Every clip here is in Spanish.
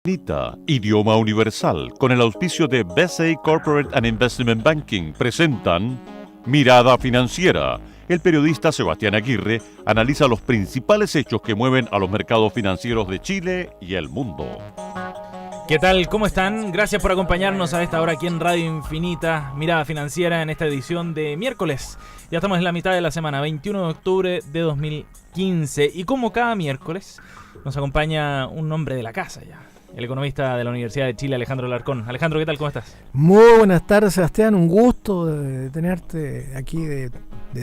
Infinita, idioma universal, con el auspicio de BCI Corporate and Investment Banking, presentan Mirada Financiera. El periodista Sebastián Aguirre analiza los principales hechos que mueven a los mercados financieros de Chile y el mundo. ¿Qué tal? ¿Cómo están? Gracias por acompañarnos a esta hora aquí en Radio Infinita, Mirada Financiera, en esta edición de miércoles. Ya estamos en la mitad de la semana, 21 de octubre de 2015. Y como cada miércoles, nos acompaña un hombre de la casa ya, el economista de la Universidad de Chile, Alejandro Alarcón. Alejandro, ¿qué tal? ¿Cómo estás? Muy buenas tardes, Sebastián. Un gusto de tenerte aquí de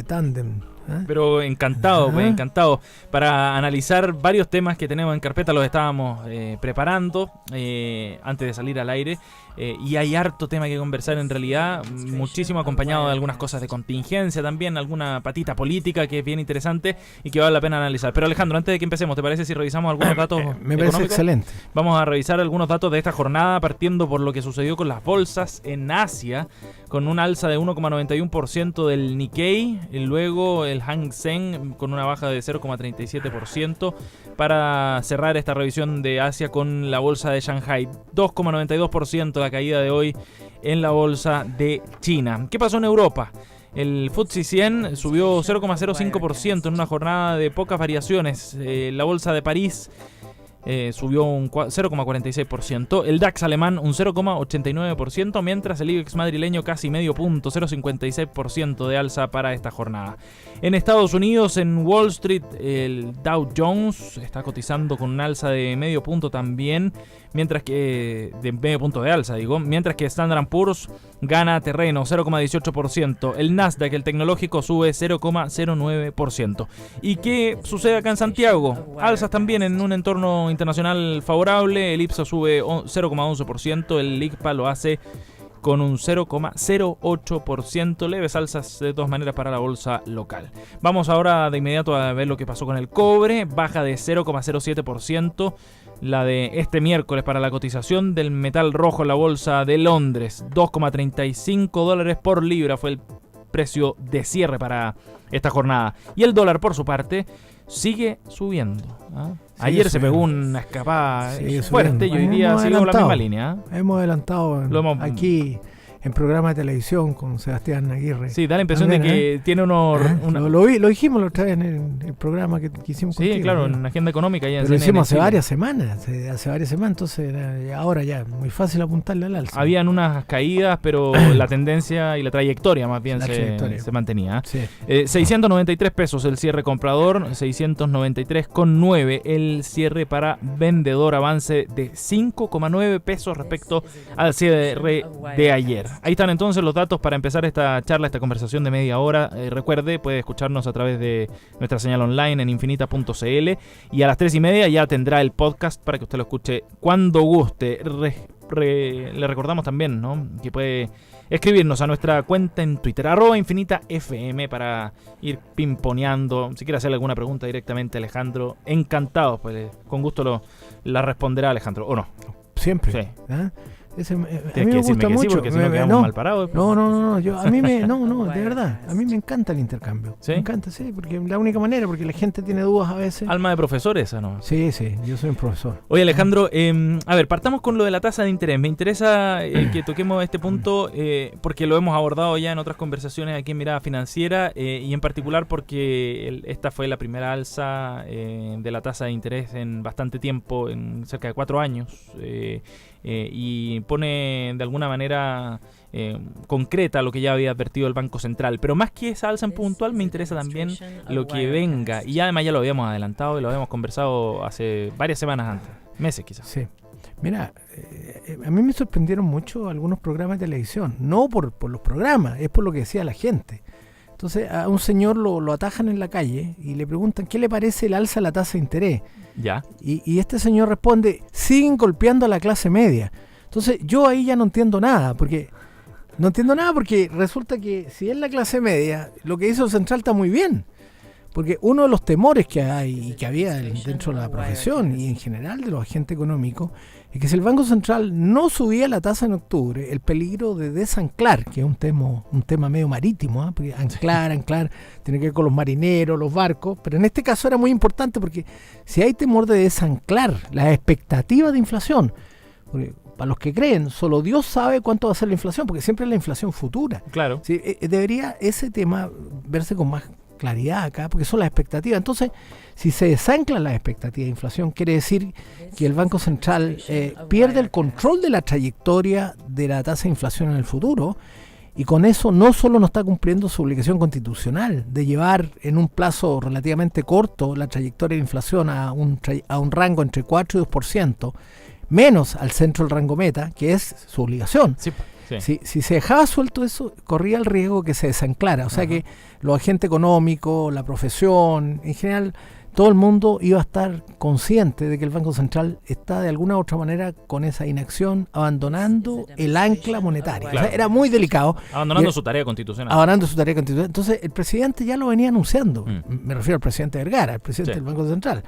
tándem. Pero encantado, pues, encantado. Para analizar varios temas que tenemos en carpeta, los estábamos preparando antes de salir al aire. Y hay harto tema que conversar en realidad, muchísimo acompañado de algunas cosas de contingencia también, alguna patita política que es bien interesante y que vale la pena analizar. Pero Alejandro, antes de que empecemos, ¿te parece si revisamos algunos datos Me parece excelente. Vamos a revisar algunos datos de esta jornada, partiendo por lo que sucedió con las bolsas en Asia, con una alza de 1,91% del Nikkei, y luego el Hang Seng con una baja de 0,37%, para cerrar esta revisión de Asia con la bolsa de Shanghai, 2,92% la caída de hoy en la bolsa de China. ¿Qué pasó en Europa? El FTSE 100 subió 0,05% en una jornada de pocas variaciones. La bolsa de París subió un 0,46%, el DAX alemán un 0,89%, mientras el IBEX madrileño casi medio punto, 0,56% de alza para esta jornada. En Estados Unidos, en Wall Street, el Dow Jones está cotizando con un alza de medio punto también, mientras que mientras que Standard & Poor's gana terreno, 0,18%. El Nasdaq, el tecnológico, sube 0,09%. ¿Y qué sucede acá en Santiago? Alzas también en un entorno internacional favorable. El IPSA sube 0,11%, el ICPA lo hace con un 0,08%, leves alzas de todas maneras para la bolsa local. Vamos ahora de inmediato a ver lo que pasó con el cobre, baja de 0,07%, la de este miércoles para la cotización del metal rojo en la bolsa de Londres, $2,35 por libra fue el precio de cierre para esta jornada. Y el dólar, por su parte, sigue subiendo. Ayer se pegó una escapada fuerte y hoy día sigue la misma línea. Hemos adelantado aquí en programa de televisión con Sebastián Aguirre. Sí, da la impresión de que tiene lo dijimos la otra vez en el programa que hicimos contigo. Sí, claro, en Agenda Económica. Ya lo hicimos hace varias semanas, entonces ahora ya muy fácil apuntarle al alza. Habían unas caídas, pero la tendencia y la trayectoria más bien se mantenía. Sí. 693 pesos el cierre comprador, 693,9 el cierre para vendedor, avance de 5,9 pesos respecto al cierre de ayer. Ahí están entonces los datos para empezar esta charla, esta conversación de media hora. Recuerde, puede escucharnos a través de nuestra señal online en infinita.cl, y a las 3:30 ya tendrá el podcast para que usted lo escuche cuando guste. Le recordamos también, ¿no?, que puede escribirnos a nuestra cuenta en Twitter, @InfinitaFM, para ir pimponeando. Si quiere hacerle alguna pregunta directamente a Alejandro, encantado, pues con gusto la responderá Alejandro, ¿o no? Siempre. Sí. A mí me gusta mucho, porque si no quedamos mal parados. No, de verdad, a mí me encanta el intercambio. ¿Sí? Me encanta, sí, porque es la única manera, porque la gente tiene dudas a veces. Alma de profesor esa, ¿no? Sí, yo soy un profesor. Oye, Alejandro, a ver, partamos con lo de la tasa de interés. Me interesa que toquemos este punto porque lo hemos abordado ya en otras conversaciones aquí en Mirada Financiera, y en particular porque esta fue la primera alza de la tasa de interés en bastante tiempo, en cerca de 4 años. Y pone de alguna manera concreta lo que ya había advertido el Banco Central. Pero más que esa alza en puntual, me interesa también lo que venga. Y además ya lo habíamos adelantado y lo habíamos conversado hace varias semanas antes, meses quizás. Sí. Mira, a mí me sorprendieron mucho algunos programas de televisión. No por los programas, es por lo que decía la gente. Entonces a un señor lo atajan en la calle y le preguntan ¿qué le parece el alza de la tasa de interés? Ya. Y este señor responde, siguen golpeando a la clase media. Entonces yo ahí ya no entiendo nada, porque resulta que si es la clase media, lo que hizo Central está muy bien. Porque uno de los temores que hay y que había dentro de la profesión y en general de los agentes económicos es que si el Banco Central no subía la tasa en octubre, el peligro de desanclar, que es un tema medio marítimo, porque anclar, tiene que ver con los marineros, los barcos, pero en este caso era muy importante porque si hay temor de desanclar las expectativas de inflación, Porque para los que creen, solo Dios sabe cuánto va a ser la inflación, porque siempre es la inflación futura. Claro. Sí, debería ese tema verse con más claridad acá, porque son las expectativas. Entonces, si se desanclan las expectativas de inflación, quiere decir que el Banco Central pierde el control de la trayectoria de la tasa de inflación en el futuro, y con eso no solo no está cumpliendo su obligación constitucional de llevar en un plazo relativamente corto la trayectoria de inflación a un rango entre 4 y 2%, menos al centro del rango meta, que es su obligación. Sí. Si se dejaba suelto eso, corría el riesgo que se desanclara. O sea que los agentes económicos, la profesión, en general, todo el mundo iba a estar consciente de que el Banco Central está de alguna u otra manera con esa inacción, abandonando el ancla monetaria. Claro. O sea, era muy delicado. Abandonando su tarea constitucional. Abandonando su tarea constitucional. Entonces, el presidente ya lo venía anunciando. Me refiero al presidente Vergara, el presidente del Banco Central.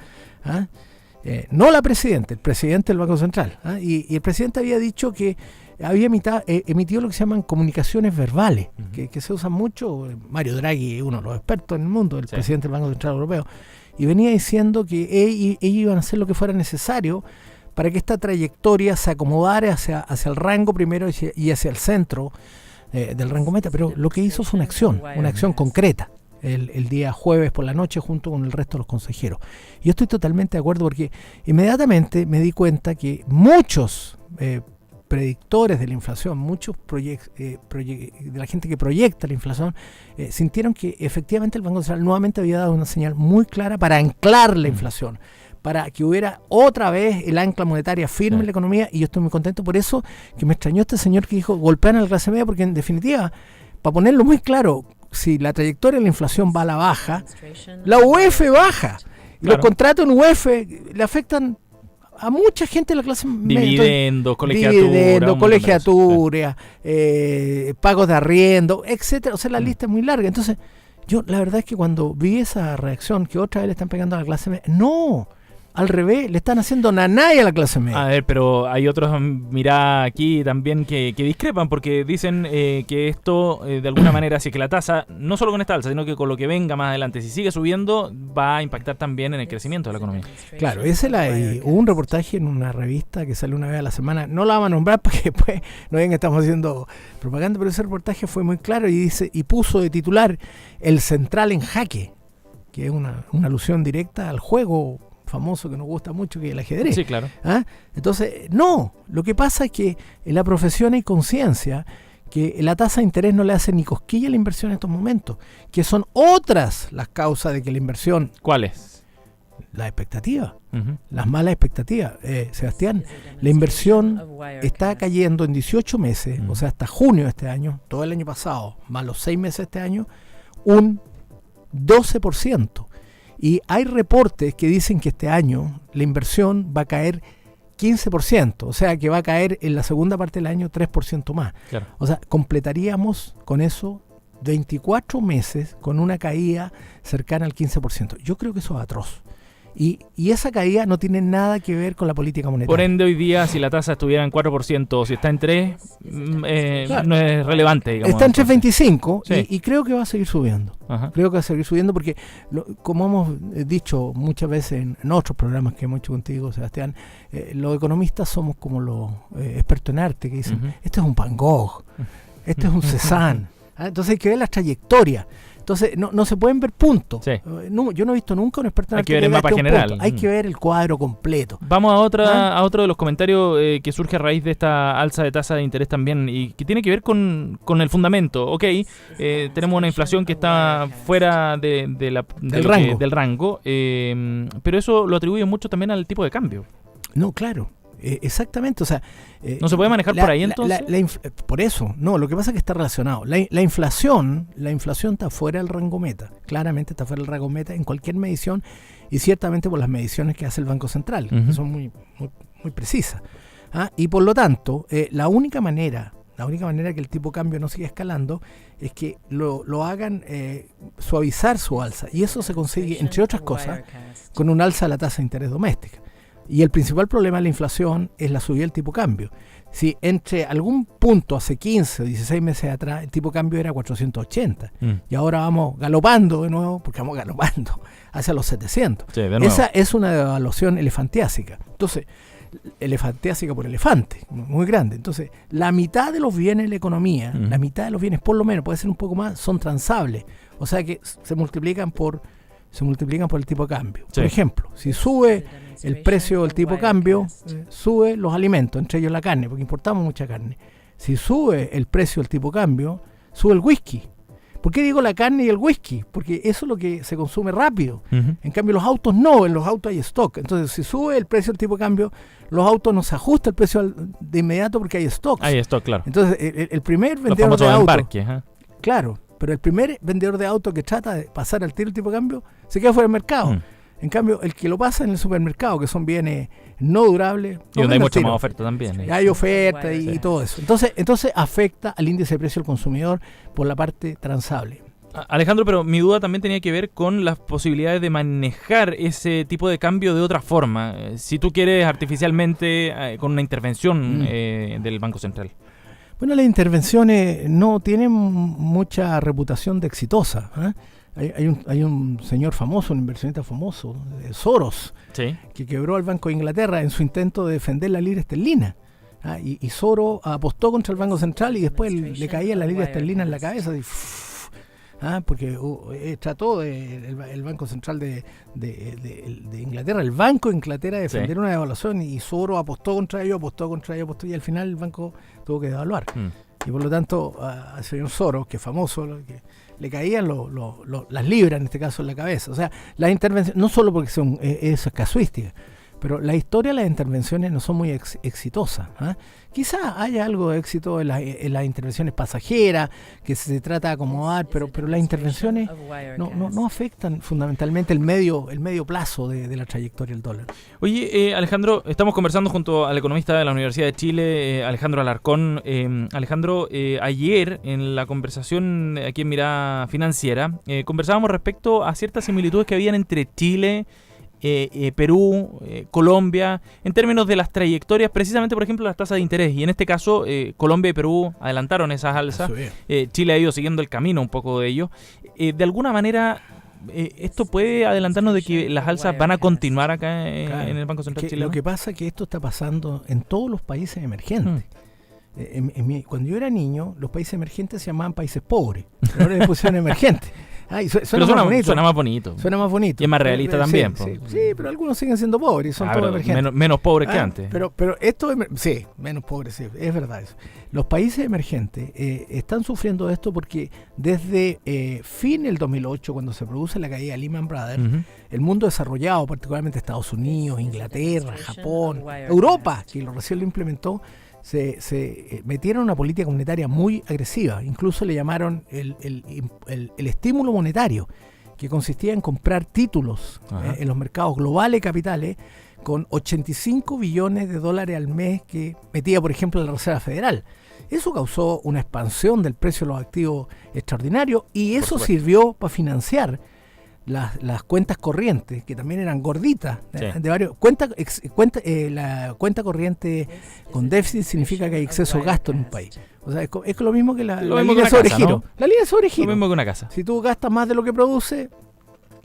No la presidenta, el presidente del Banco Central. Y el presidente había dicho que había emitido lo que se llaman comunicaciones verbales, que se usan mucho. Mario Draghi, uno de los expertos en el mundo, el presidente del Banco Central Europeo, y venía diciendo que ellos iban a hacer lo que fuera necesario para que esta trayectoria se acomodara hacia el rango primero y hacia el centro del rango meta. Pero lo que hizo fue una acción concreta. El día jueves por la noche junto con el resto de los consejeros. Yo estoy totalmente de acuerdo porque inmediatamente me di cuenta que muchos predictores de la inflación, muchos de la gente que proyecta la inflación, sintieron que efectivamente el Banco Central nuevamente había dado una señal muy clara para anclar la inflación, para que hubiera otra vez el ancla monetaria firme en la economía, y yo estoy muy contento por eso, que me extrañó este señor que dijo golpean a la clase media, porque en definitiva, para ponerlo muy claro, si la trayectoria de la inflación va a la baja, la UEF baja. Y los contratos en UEF le afectan a mucha gente de la clase media. Dividendos, colegiatura, pagos de arriendo, etcétera. O sea, la lista es muy larga. Entonces, yo la verdad es que cuando vi esa reacción que otra vez le están pegando a la clase media, no, al revés, le están haciendo nanay a la clase media. A ver, pero hay otros, mirá, aquí también que discrepan, porque dicen que esto, de alguna manera, si es que la tasa, no solo con esta alza, sino que con lo que venga más adelante, si sigue subiendo, va a impactar también en el crecimiento de la economía. Claro, hubo un reportaje en una revista que sale una vez a la semana, no la vamos a nombrar porque después no ven que estamos haciendo propaganda, pero ese reportaje fue muy claro y puso de titular el central en jaque, que es una alusión directa al juego famoso que nos gusta mucho, que es el ajedrez. Sí, claro. Entonces, no, lo que pasa es que en la profesión hay conciencia que la tasa de interés no le hace ni cosquilla a la inversión en estos momentos, que son otras las causas de que la inversión... ¿Cuáles? Las expectativas, las malas expectativas. Sebastián, la inversión está cayendo en 18 meses, o sea, hasta junio de este año, todo el año pasado, más los 6 meses de este año, un 12%. Y hay reportes que dicen que este año la inversión va a caer 15%, o sea que va a caer en la segunda parte del año 3% más. Claro. O sea, completaríamos con eso 24 meses con una caída cercana al 15%. Yo creo que eso es atroz. Y esa caída no tiene nada que ver con la política monetaria. Por ende, hoy día, si la tasa estuviera en 4% o si está en 3%, claro, no es relevante, digamos. Está en 3.25 y creo que va a seguir subiendo. Creo que va a seguir subiendo porque, como hemos dicho muchas veces en otros programas que hemos hecho contigo, Sebastián, los economistas somos como los expertos en arte que dicen, este es un Van Gogh, este es un Cézanne. Entonces hay que ver las trayectorias. Entonces, no se pueden ver puntos. Sí. No, yo no he visto nunca un experto en arte. Hay que ver el mapa general. Hay que ver el cuadro completo. Vamos a otro de los comentarios que surge a raíz de esta alza de tasa de interés también, y que tiene que ver con el fundamento. Ok, tenemos una inflación que está fuera del rango, pero eso lo atribuye mucho también al tipo de cambio. No, claro. Exactamente, o sea... ¿No se puede manejar por ahí entonces? Por eso, no, lo que pasa es que está relacionado. La inflación está fuera del rango meta, claramente está fuera del rango meta en cualquier medición, y ciertamente por las mediciones que hace el Banco Central, que son muy, muy, muy precisas. Y por lo tanto, la única manera que el tipo de cambio no siga escalando es que lo hagan suavizar su alza, y eso se consigue, entre otras cosas, con un alza de la tasa de interés doméstica. Y el principal problema de la inflación es la subida del tipo de cambio. Si entre algún punto hace 15 o 16 meses atrás el tipo de cambio era 480 y ahora vamos galopando de nuevo, porque vamos galopando hacia los 700. Sí, de nuevo. Esa es una devaluación elefantiásica. Entonces, elefantiásica por elefante, muy grande. Entonces, la mitad de los bienes de la economía, la mitad de los bienes por lo menos, puede ser un poco más, son transables. O sea que se multiplican por el tipo de cambio. Sí. Por ejemplo, si sube el precio del tipo de cambio, sube los alimentos, entre ellos la carne, porque importamos mucha carne. Si sube el precio del tipo de cambio, sube el whisky. ¿Por qué digo la carne y el whisky? Porque eso es lo que se consume rápido. En cambio, los autos no, en los autos hay stock. Entonces, si sube el precio del tipo de cambio, los autos no se ajusta el precio de inmediato porque hay stock. Hay stock, claro. Entonces, el primer Los vendedor famosos de autos... embarques. Claro, pero el primer vendedor de autos que trata de pasar al tiro el tipo de cambio, se queda fuera del mercado. En cambio, el que lo pasa en el supermercado, que son bienes no durables... Y donde hay mucha más oferta también. Hay oferta y todo eso. Entonces afecta al índice de precio del consumidor por la parte transable. Alejandro, pero mi duda también tenía que ver con las posibilidades de manejar ese tipo de cambio de otra forma. Si tú quieres artificialmente, con una intervención del Banco Central. Bueno, las intervenciones no tienen mucha reputación de exitosa, ¿eh? Hay un señor famoso, un inversionista famoso, Soros, Sí. que quebró al Banco de Inglaterra en su intento de defender la libra esterlina. Y Soros apostó contra el Banco Central y después le caía la libra esterlina en la cabeza. Porque trató el Banco Central de Inglaterra, el Banco de Inglaterra, de defender una devaluación, y Soros apostó contra ello, y al final el banco tuvo que devaluar. Y por lo tanto, al señor Soros, que es famoso, que le caían las libras, en este caso, en la cabeza. O sea, las intervenciones, no solo porque eso es casuística, pero la historia de las intervenciones no son muy exitosas. Quizás haya algo de éxito en las intervenciones pasajeras, que se trata de acomodar, pero las intervenciones no afectan fundamentalmente el medio plazo de la trayectoria del dólar. Oye, Alejandro, estamos conversando junto al economista de la Universidad de Chile, Alejandro Alarcón. Alejandro, ayer en la conversación aquí en Mirada Financiera, conversábamos respecto a ciertas similitudes que habían entre Chile, Perú, Colombia, en términos de las trayectorias, precisamente, por ejemplo, las tasas de interés. Y en este caso, Colombia y Perú adelantaron esas alzas. Chile ha ido siguiendo el camino un poco de ello. De alguna manera, ¿esto puede adelantarnos de que las alzas van a continuar acá en el Banco Central chileno? Lo que pasa es que esto está pasando en todos los países emergentes. Cuando yo era niño, los países emergentes se llamaban países pobres, pero ahora le pusieron emergentes. Suena más bonito. Suena más bonito. Y es más realista también. Sí, pero algunos siguen siendo pobres, son todos emergentes. Menos pobres que antes. Pero esto, sí, menos pobres, sí, es verdad eso. Los países emergentes están sufriendo esto porque desde fin del 2008, cuando se produce la caída de Lehman Brothers, el mundo desarrollado, particularmente Estados Unidos, Inglaterra, Japón, Europa, que recién lo implementó, se metieron en una política monetaria muy agresiva. Incluso le llamaron el estímulo monetario, que consistía en comprar títulos en los mercados globales capitales con 85 billones de dólares al mes que metía, por ejemplo, la Reserva Federal. Eso causó una expansión del precio de los activos extraordinario, y eso sirvió para financiar las cuentas corrientes, que también eran gorditas, de varios. La cuenta corriente con déficit significa que hay exceso de gasto en un país. O sea, es lo mismo que la línea de sobregiro. ¿No? La línea de sobregiro. Lo mismo que una casa. Si tú gastas más de lo que produce,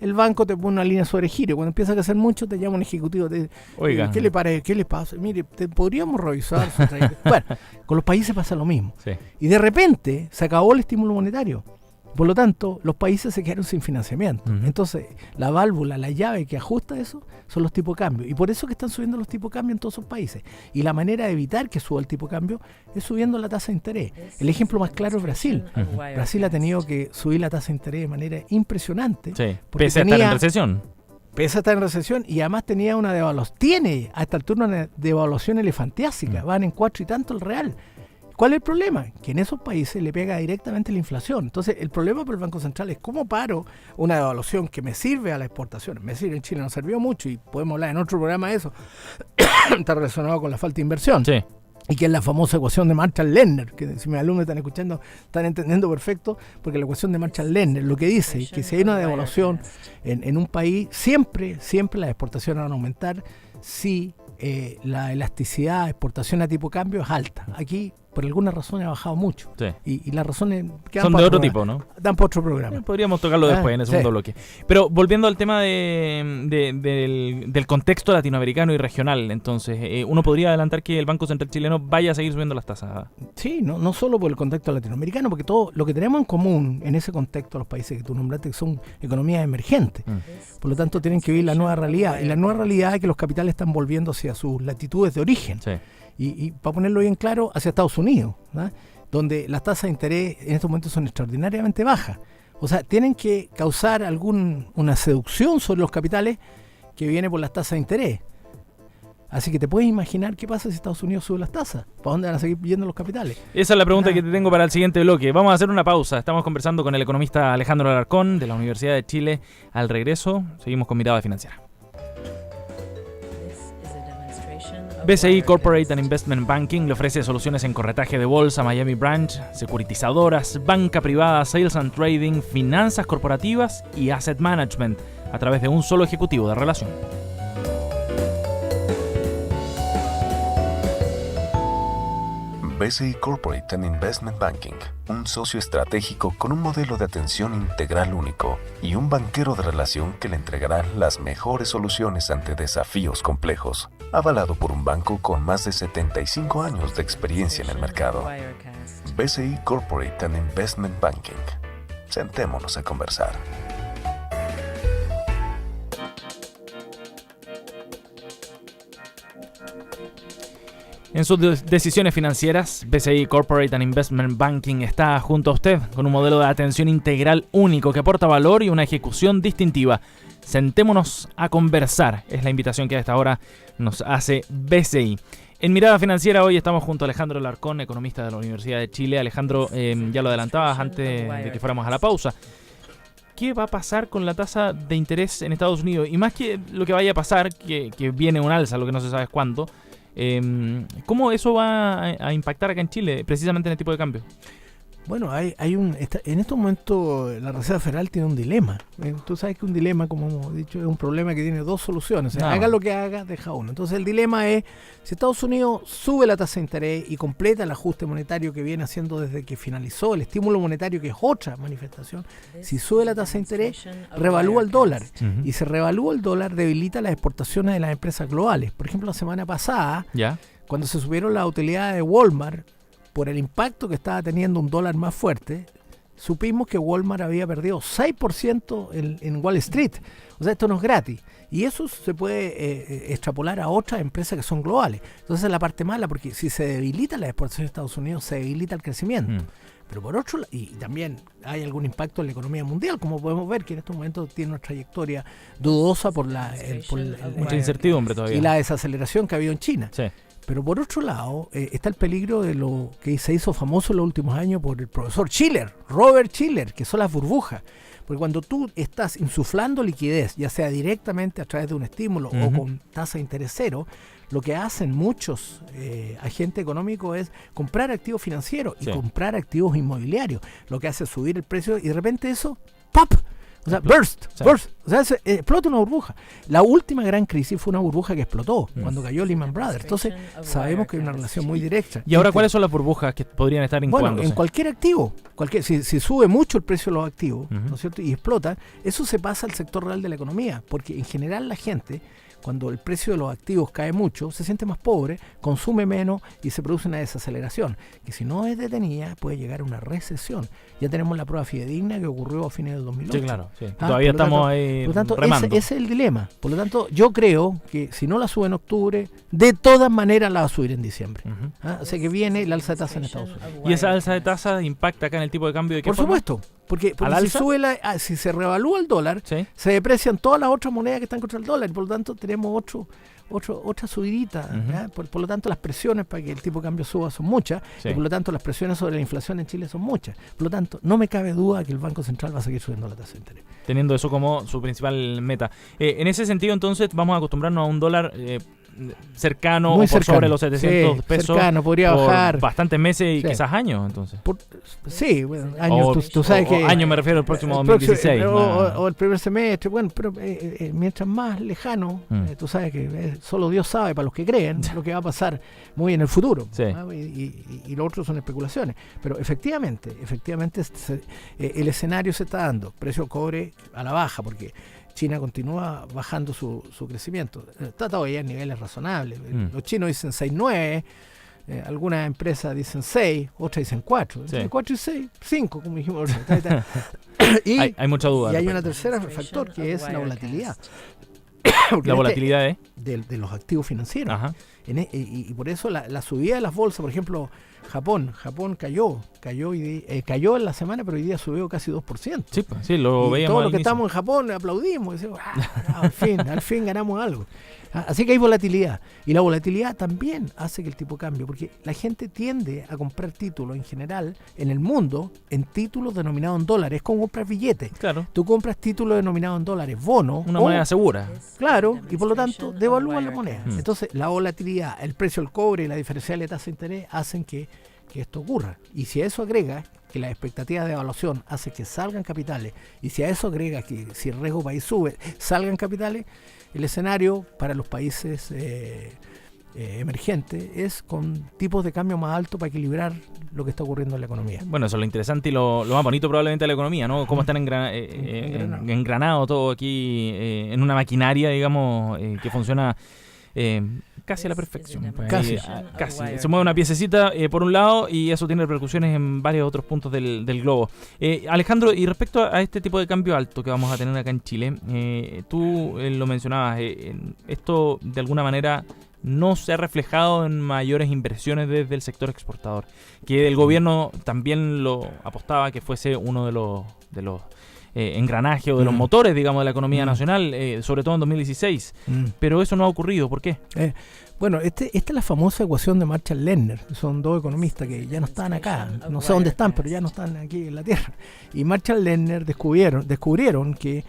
el banco te pone una línea de sobregiro. Cuando empieza a crecer mucho, te llama un ejecutivo, te dice, oiga, ¿qué le parece? ¿Qué le pasa? Mire, podríamos revisar su trayectoria. Bueno, con los países pasa lo mismo. Y de repente se acabó el estímulo monetario. Por lo tanto, los países se quedaron sin financiamiento. Entonces, la válvula, la llave que ajusta eso, son los tipos de cambio. Y por eso que están subiendo los tipos de cambio en todos esos países. Y la manera de evitar que suba el tipo de cambio es subiendo la tasa de interés. El ejemplo más claro es Brasil. Brasil ha tenido que subir la tasa de interés de manera impresionante. Pese a estar en recesión. Pese a estar en recesión, y además tenía una devaluación. Tiene a esta altura una devaluación elefantiásica. Van en 4 y tanto el real. ¿Cuál es el problema? Que en esos países le pega directamente la inflación. Entonces, el problema para el Banco Central es cómo paro una devaluación que me sirve a las exportaciones. Me sirve en Chile, nos sirvió mucho, y podemos hablar en otro programa de eso. Está relacionado con la falta de inversión. Y que es la famosa ecuación de Marshall-Lerner, que si mis alumnos están escuchando, están entendiendo perfecto, porque la ecuación de Marshall-Lerner lo que dice es que si hay una devaluación en un país, siempre las exportaciones van a aumentar si la elasticidad de exportación a tipo de cambio es alta. Aquí por alguna razón ha bajado mucho. Sí. Y las razones son de otro tipo, ¿no? Dan para otro programa. Podríamos tocarlo después en el segundo bloque. Pero volviendo al tema del contexto latinoamericano y regional, entonces, uno podría adelantar que el Banco Central chileno vaya a seguir subiendo las tasas. Sí, no solo por el contexto latinoamericano, porque todo lo que tenemos en común en ese contexto, los países que tú nombraste, que son economías emergentes. Por lo tanto, tienen que vivir la nueva realidad. Y la nueva realidad es que los capitales están volviendo hacia sus latitudes de origen. Sí. Y para ponerlo bien claro, hacia Estados Unidos, ¿no? Donde las tasas de interés en estos momentos son extraordinariamente bajas. O sea, tienen que causar una seducción sobre los capitales que viene por las tasas de interés. Así que te puedes imaginar qué pasa si Estados Unidos sube las tasas. ¿Para dónde van a seguir yendo los capitales? Esa es la pregunta que te tengo para el siguiente bloque. Vamos a hacer una pausa. Estamos conversando con el economista Alejandro Alarcón de la Universidad de Chile. Al regreso, seguimos con Mirada Financiera. BCI Corporate and Investment Banking le ofrece soluciones en corretaje de bolsa, Miami Branch, securitizadoras, banca privada, sales and trading, finanzas corporativas y asset management a través de un solo ejecutivo de relación. BCI Corporate and Investment Banking, un socio estratégico con un modelo de atención integral único y un banquero de relación que le entregará las mejores soluciones ante desafíos complejos, avalado por un banco con más de 75 años de experiencia en el mercado. BCI Corporate and Investment Banking. Sentémonos a conversar. En sus decisiones financieras, BCI Corporate and Investment Banking está junto a usted con un modelo de atención integral único que aporta valor y una ejecución distintiva. Sentémonos a conversar, es la invitación que a esta hora nos hace BCI. En Mirada Financiera hoy estamos junto a Alejandro Alarcón, economista de la Universidad de Chile. Alejandro, ya lo adelantabas antes de que fuéramos a la pausa. ¿Qué va a pasar con la tasa de interés en Estados Unidos? Y más que lo que vaya a pasar, que viene un alza, lo que no se sabe es cuándo, ¿cómo eso va a impactar acá en Chile, precisamente en el tipo de cambio? Bueno, en estos momentos la Reserva Federal tiene un dilema. Tú sabes que un dilema, como hemos dicho, es un problema que tiene dos soluciones. O sea, haga lo que haga, deja uno. Entonces el dilema es, si Estados Unidos sube la tasa de interés y completa el ajuste monetario que viene haciendo desde que finalizó el estímulo monetario, que es otra manifestación, si sube la tasa de interés, revalúa el dólar. Y si revalúa el dólar, debilita las exportaciones de las empresas globales. Por ejemplo, la semana pasada, cuando se subieron las utilidades de Walmart, por el impacto que estaba teniendo un dólar más fuerte, supimos que Walmart había perdido 6% en Wall Street. O sea, esto no es gratis. Y eso se puede extrapolar a otras empresas que son globales. Entonces es la parte mala, porque si se debilita la exportación de Estados Unidos, se debilita el crecimiento. Pero por otro lado, y también hay algún impacto en la economía mundial, como podemos ver que en estos momentos tiene una trayectoria dudosa por mucha incertidumbre todavía. Y la desaceleración que ha habido en China. Sí. Pero por otro lado, está el peligro de lo que se hizo famoso en los últimos años por el profesor Shiller, Robert Shiller, que son las burbujas. Porque cuando tú estás insuflando liquidez, ya sea directamente a través de un estímulo o con tasa de interés cero, lo que hacen muchos agentes económicos es comprar activos financieros y comprar activos inmobiliarios. Lo que hace es subir el precio y de repente eso, ¡pop! O sea, burst. O sea, explota una burbuja. La última gran crisis fue una burbuja que explotó cuando cayó Lehman Brothers. Entonces, sabemos que hay una relación muy directa. ¿Y ahora cuáles son las burbujas que podrían estar incuándose? Bueno, en cualquier activo. Si sube mucho el precio de los activos, ¿no es cierto? Y explota, eso se pasa al sector real de la economía. Porque en general la gente, cuando el precio de los activos cae mucho, se siente más pobre, consume menos y se produce una desaceleración, que si no es detenida puede llegar a una recesión. Ya tenemos la prueba fidedigna que ocurrió a fines del 2008. Sí, claro. Sí. Todavía estamos ahí por lo tanto, remando. Ese es el dilema. Por lo tanto, yo creo que si no la sube en octubre, de todas maneras la va a subir en diciembre. O sea que viene el alza de tasa en Estados Unidos. ¿Y esa alza de tasa impacta acá en el tipo de cambio de qué Por forma? supuesto. Porque si se revalúa el dólar, se deprecian todas las otras monedas que están contra el dólar. Y por lo tanto, tenemos otra subidita. Por lo tanto, las presiones para que el tipo de cambio suba son muchas. Y por lo tanto, las presiones sobre la inflación en Chile son muchas. Por lo tanto, no me cabe duda que el Banco Central va a seguir subiendo la tasa de interés. Teniendo eso como su principal meta. En ese sentido, entonces, vamos a acostumbrarnos a un dólar cercano Muy o por cercano. sobre los 700 Sí, pesos cercano, podría por bajar. bastantes meses y Sí. quizás años, entonces. Sí, bueno, años, O- tú sabes o que... año me refiero al próximo el 2016. o el primer semestre, bueno, pero mientras más lejano, tú sabes que solo Dios sabe, para los que creen, lo que va a pasar muy en el futuro. Sí. ¿no? Y lo otro son especulaciones. Pero efectivamente el escenario se está dando. Precio del cobre a la baja, porque China continúa bajando su crecimiento. Está todavía en niveles razonables. Los chinos dicen 6,9, algunas empresas dicen 6, otras dicen 4. Sí. Entre 4 y 6, 5, como dijimos. Y Hay mucha duda. y hay al un respecto. tercer factor que es la volatilidad. Porque La volatilidad de los activos financieros. Ajá. Y por eso la subida de las bolsas, por ejemplo, Japón cayó cayó en la semana, pero hoy día subió casi 2%. Sí, pues, sí, lo y veíamos todos al los que inicio. estamos en Japón aplaudimos, decimos, al fin ganamos algo. Así que hay volatilidad. Y la volatilidad también hace que el tipo cambie, porque la gente tiende a comprar títulos en general, en el mundo, en títulos denominados en dólares. Es como comprar billetes. Claro, Tú compras títulos denominados en dólares, bonos. una o- moneda segura. Claro, y por lo tanto devalúan la moneda. Mm. Entonces, la volatilidad, el precio del cobre y la diferencial de tasa de interés hacen que esto ocurra. Y si a eso agrega que las expectativas de evaluación hace que salgan capitales, y si a eso agrega que si el riesgo país sube, salgan capitales, el escenario para los países emergentes es con tipos de cambio más altos para equilibrar lo que está ocurriendo en la economía. Bueno, eso es lo interesante y lo más bonito probablemente de la economía, ¿no? Cómo están engranado todo aquí en una maquinaria, digamos, que funciona casi a la perfección. Pues, Casi. Casi. Se mueve una piececita por un lado y eso tiene repercusiones en varios otros puntos del globo. Alejandro, y respecto a este tipo de cambio alto que vamos a tener acá en Chile, tú lo mencionabas, esto de alguna manera no se ha reflejado en mayores inversiones desde el sector exportador, que el gobierno también lo apostaba que fuese uno de los engranajes o de los motores, digamos, de la economía nacional, sobre todo en 2016. Pero eso no ha ocurrido. ¿Por qué? Bueno, esta es la famosa ecuación de Marshall-Lerner, que son dos economistas que ya no están acá, no sé dónde están, pero ya no están aquí en la Tierra. Y Marshall-Lerner descubrieron que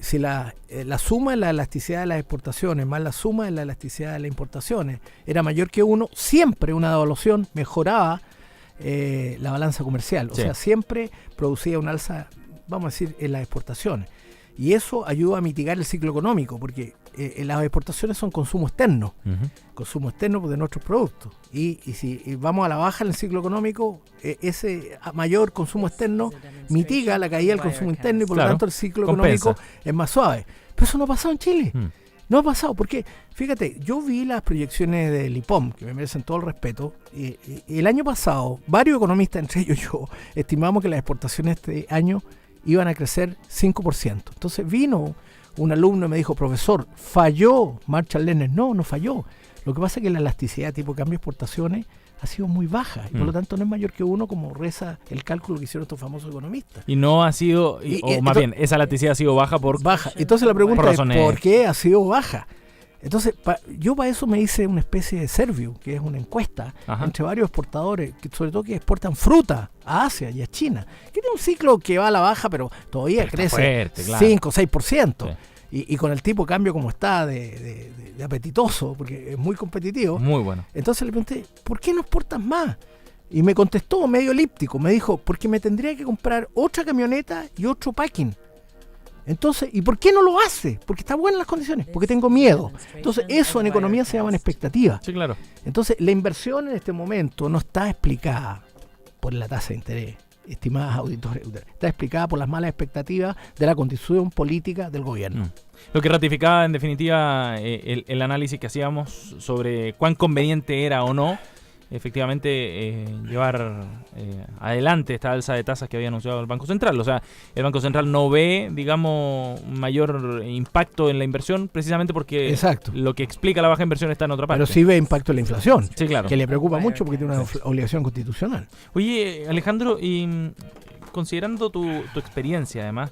si la suma de la elasticidad de las exportaciones más la suma de la elasticidad de las importaciones era mayor que 1, siempre una devaluación mejoraba la balanza comercial. O sea, siempre producía un alza, vamos a decir, en las exportaciones. Y eso ayuda a mitigar el ciclo económico, porque las exportaciones son consumo externo, consumo externo de nuestros productos. Y si vamos a la baja en el ciclo económico, ese mayor consumo externo mitiga la caída del consumo interno y por lo tanto el ciclo económico es más suave. Pero eso no ha pasado en Chile. No ha pasado, porque fíjate, yo vi las proyecciones del IPOM, que me merecen todo el respeto, y el año pasado, varios economistas, entre ellos yo, estimamos que las exportaciones este año iban a crecer 5%. Entonces vino un alumno y me dijo, profesor, ¿falló Marshall-Lerner? No falló. Lo que pasa es que la elasticidad tipo cambio de exportaciones ha sido muy baja y por lo tanto no es mayor que 1, como reza el cálculo que hicieron estos famosos economistas. Y no ha sido, o más bien, esa elasticidad ha sido baja por... Baja. Entonces la pregunta es, razones... ¿por qué ha sido baja? Entonces, yo para eso me hice una especie de Serviu, que es una encuesta entre varios exportadores, sobre todo que exportan fruta a Asia y a China, que tiene un ciclo que va a la baja, pero todavía crece fuerte, 5 o 6%. Sí. Y con el tipo de cambio como está de apetitoso, porque es muy competitivo. Muy bueno. Entonces le pregunté, ¿por qué no exportas más? Y me contestó medio elíptico, me dijo, porque me tendría que comprar otra camioneta y otro packing. Entonces, ¿y por qué no lo hace? Porque está buenas las condiciones, porque tengo miedo. Entonces, eso en economía se llaman expectativas. Sí, claro. Entonces, la inversión en este momento no está explicada por la tasa de interés, estimadas auditores. Está explicada por las malas expectativas de la condición política del gobierno. Lo que ratificaba, en definitiva, el análisis que hacíamos sobre cuán conveniente era o no efectivamente llevar adelante esta alza de tasas que había anunciado el Banco Central. O sea, el Banco Central no ve, digamos, mayor impacto en la inversión precisamente porque lo que explica la baja inversión está en otra parte. Pero sí ve impacto en la inflación, sí, claro, que le preocupa mucho porque tiene una obligación constitucional. Oye, Alejandro, y considerando tu experiencia además,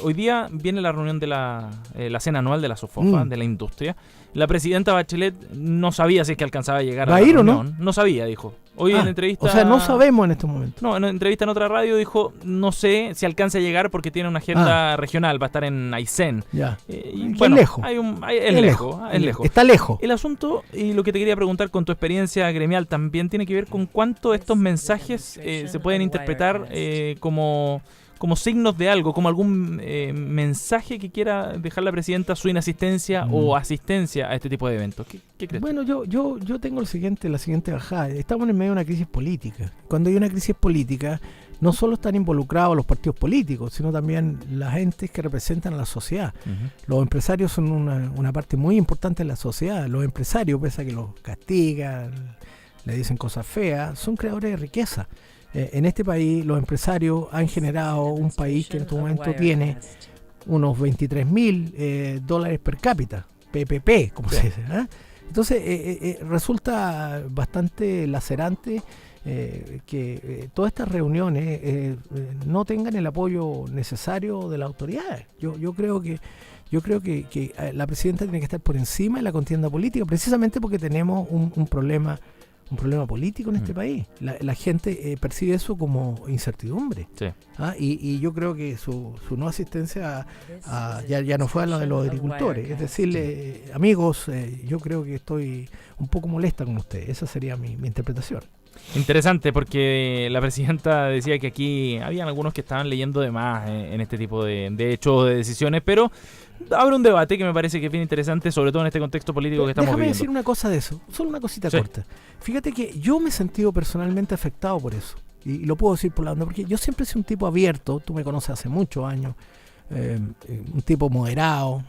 hoy día viene la reunión de la cena anual de la SOFOFA, de la industria. La presidenta Bachelet no sabía si es que alcanzaba a llegar a la reunión. ¿Va a ir o no? No sabía, dijo. Hoy en entrevista... O sea, no sabemos en este momento. No, en entrevista en otra radio dijo, no sé si alcanza a llegar porque tiene una agenda regional, va a estar en Aysén. Ya. Y es lejos. Es lejos. Está lejos. El asunto, y lo que te quería preguntar con tu experiencia gremial también, tiene que ver con cuánto estos mensajes se pueden interpretar como signos de algo, como algún mensaje que quiera dejar la presidenta, su inasistencia o asistencia a este tipo de eventos. ¿Qué crees? Bueno, yo tengo la siguiente bajada. Estamos en medio de una crisis política. Cuando hay una crisis política, no solo están involucrados los partidos políticos, sino también las entes que representan a la sociedad. Los empresarios son una parte muy importante de la sociedad. Los empresarios, pese a que los castigan, le dicen cosas feas, son creadores de riqueza. En este país los empresarios han generado un país que en este momento tiene unos $23,000 per cápita, PPP, como se dice. Entonces resulta bastante lacerante que todas estas reuniones no tengan el apoyo necesario de las autoridades. Yo creo que la presidenta tiene que estar por encima de la contienda política, precisamente porque tenemos un problema político en este país. La gente percibe eso como incertidumbre. Sí. Y yo creo que su no asistencia ya no fue a la de los agricultores. Es decirle, amigos, yo creo que estoy un poco molesta con ustedes. Esa sería mi interpretación. Interesante, porque la presidenta decía que aquí habían algunos que estaban leyendo de más en este tipo de hechos, de decisiones, pero abre un debate que me parece que es bien interesante, sobre todo en este contexto político que estamos Déjame viviendo. decir una cosa de eso, solo una cosita corta. Fíjate que yo me he sentido personalmente afectado por eso, y lo puedo decir por la onda, porque yo siempre he sido un tipo abierto, tú me conoces hace muchos años, un tipo moderado,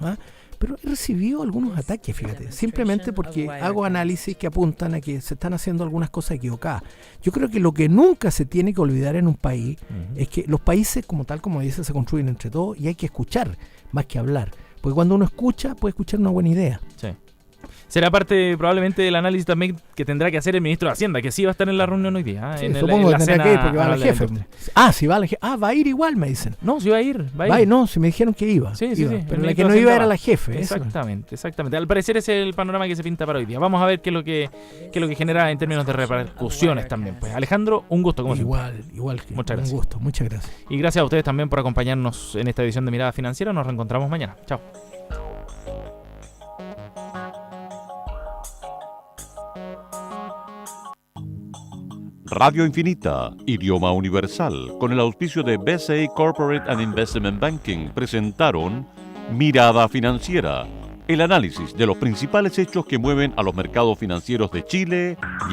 pero he recibido algunos ataques, fíjate, simplemente porque hago análisis que apuntan a que se están haciendo algunas cosas equivocadas. Yo creo que lo que nunca se tiene que olvidar en un país es que los países, como dice, se construyen entre todos y hay que escuchar más que hablar. Porque cuando uno escucha, puede escuchar una buena idea. Sí. Será parte probablemente del análisis también que tendrá que hacer el ministro de Hacienda, que sí va a estar en la reunión hoy día. Sí, supongo que tendrá que ir porque va al jefe. Si va al jefe. Va a ir igual, me dicen. No, sí va a ir. No, si me dijeron que iba. Sí. Pero la que no iba era la jefe. Exactamente. Al parecer ese es el panorama que se pinta para hoy día. Vamos a ver qué es lo que genera en términos de repercusiones también. Pues Alejandro, un gusto, como siempre. Igual que muchas gracias. Un gusto, muchas gracias. Y gracias a ustedes también por acompañarnos en esta edición de Mirada Financiera. Nos reencontramos mañana. Chao. Radio Infinita, idioma universal, con el auspicio de BCA Corporate and Investment Banking, presentaron Mirada Financiera, el análisis de los principales hechos que mueven a los mercados financieros de Chile y